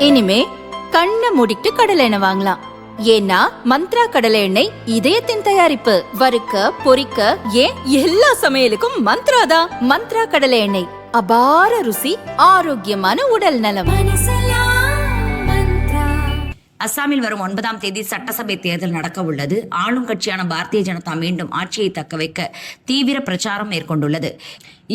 இனிமே கண்ணை மூடிட்டு கடலை எண்ணெய் வாங்கலாம். ஏன்னா மந்த்ரா கடலை எண்ணெய் இதயத்தின் தயாரிப்பு. வறுக்க பொரிக்க ஏன் எல்லா சமையலுக்கும் மந்த்ரா தான். மந்த்ரா கடலை எண்ணெய், அபார ருசி, ஆரோக்கியமான உடல் நலம். அஸ்ஸாமில் வரும் 9ஆம் தேதி சட்டசபை தேர்தல் நடக்க உள்ளது. ஆளும் கட்சியான பாரதிய ஜனதா மீண்டும் ஆட்சியை தக்க வைக்க தீவிர பிரச்சாரம் மேற்கொண்டுள்ளது.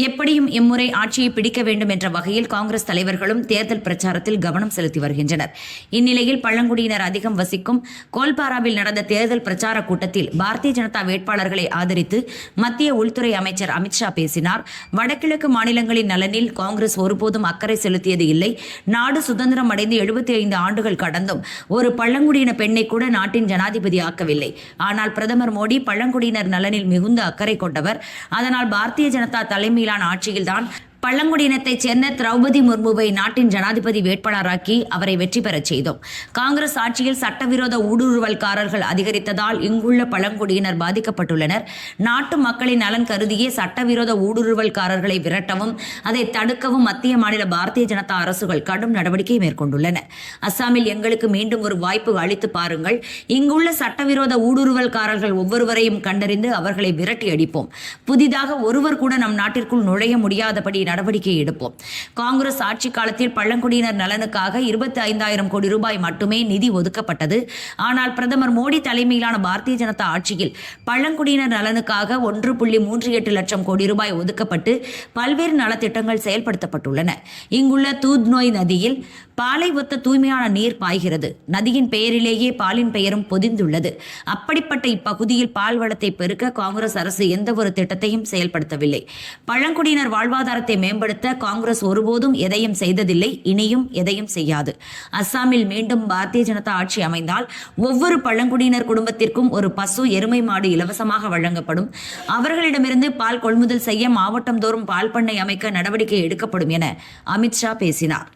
எப்படியும் இம்முறை ஆட்சியை பிடிக்க வேண்டும் என்ற வகையில் காங்கிரஸ் தலைவர்களும் தேர்தல் பிரச்சாரத்தில் கவனம் செலுத்தி வருகின்றனர். இந்நிலையில் பழங்குடியினர் அதிகம் வசிக்கும் கோல்பாராவில் நடந்த தேர்தல் பிரச்சார கூட்டத்தில் பாரதிய ஜனதா வேட்பாளர்களை ஆதரித்து மத்திய உள்துறை அமைச்சர் அமித்ஷா பேசினார். வடகிழக்கு மாநிலங்களின் நலனில் காங்கிரஸ் ஒருபோதும் அக்கறை செலுத்தியது இல்லை. நாடு சுதந்திரம் அடைந்து 75 ஆண்டுகள் கடந்தும் ஒரு பழங்குடியின பெண்ணை கூட நாட்டின் ஜனாதிபதி ஆக்கவில்லை. ஆனால் பிரதமர் மோடி பழங்குடியினர் நலனில் மிகுந்த அக்கறை கொண்டவர். அதனால் பாரதிய ஜனதா தலைமையிலான ஆட்சியில்தான் பழங்குடியினத்தைச் சேர்ந்த திரௌபதி முர்முவை நாட்டின் ஜனாதிபதி வேட்பாளராக்கி அவரை வெற்றி பெறச் செய்தோம். காங்கிரஸ் ஆட்சியில் சட்டவிரோத ஊடுருவல்காரர்கள் அதிகரித்ததால் இங்குள்ள பழங்குடியினர் பாதிக்கப்பட்டுள்ளனர். நாட்டு மக்களின் நலன் கருதியே சட்டவிரோத ஊடுருவல்காரர்களை விரட்டவும் அதை தடுக்கவும் மத்திய மாநில பாரதிய ஜனதா அரசுகள் கடும் நடவடிக்கை மேற்கொண்டுள்ளன. அஸ்ஸாமில் எங்களுக்கு மீண்டும் ஒரு வாய்ப்பு அளித்து பாருங்கள். இங்குள்ள சட்டவிரோத ஊடுருவல்காரர்கள் ஒவ்வொருவரையும் கண்டறிந்து அவர்களை விரட்டி அடிப்போம். புதிதாக ஒருவர் கூட நம் நாட்டிற்குள் நுழைய முடியாதபடி நடவடிக்கை எடுப்போம். காங்கிரஸ் ஆட்சி காலத்தில் பழங்குடியினர் நலனுக்காக 25,000 கோடி ரூபாய் மட்டுமே நிதி ஒதுக்கப்பட்டது. ஆனால் பிரதமர் மோடி தலைமையிலான பாரதிய ஜனதா ஆட்சியில் பழங்குடியினர் நலனுக்காக 1.38 லட்சம் கோடி ரூபாய் ஒதுக்கப்பட்டு பல்வேறு நலத்திட்டங்கள் செயல்படுத்தப்பட்டுள்ளன. இங்குள்ள தூத்நோய் நதியில் பாலை ஒத்த தூய்மையான நீர் பாய்கிறது. நதியின் பெயரிலேயே பாலின் பெயரும் பொதிந்துள்ளது. அப்படிப்பட்ட இப்பகுதியில் பால் வளத்தை பெருக்க காங்கிரஸ் அரசு எந்த ஒரு திட்டத்தையும் செயல்படுத்தவில்லை. பழங்குடியினர் வாழ்வாதாரத்தை மேம்படுத்த காங்கிரஸ் ஒருபோதும் எதையும் செய்ததில்லை, இனியும் எதையும் செய்யாது. அஸ்ஸாமில் மீண்டும் பாரதிய ஜனதா ஆட்சி அமைந்தால் ஒவ்வொரு பழங்குடியினர் குடும்பத்திற்கும் ஒரு பசு எருமை மாடு இலவசமாக வழங்கப்படும். அவர்களிடமிருந்து பால் கொள்முதல் செய்ய மாவட்டம் தோறும் பால் பண்ணை அமைக்க நடவடிக்கை எடுக்கப்படும் என அமித்ஷா பேசினார்.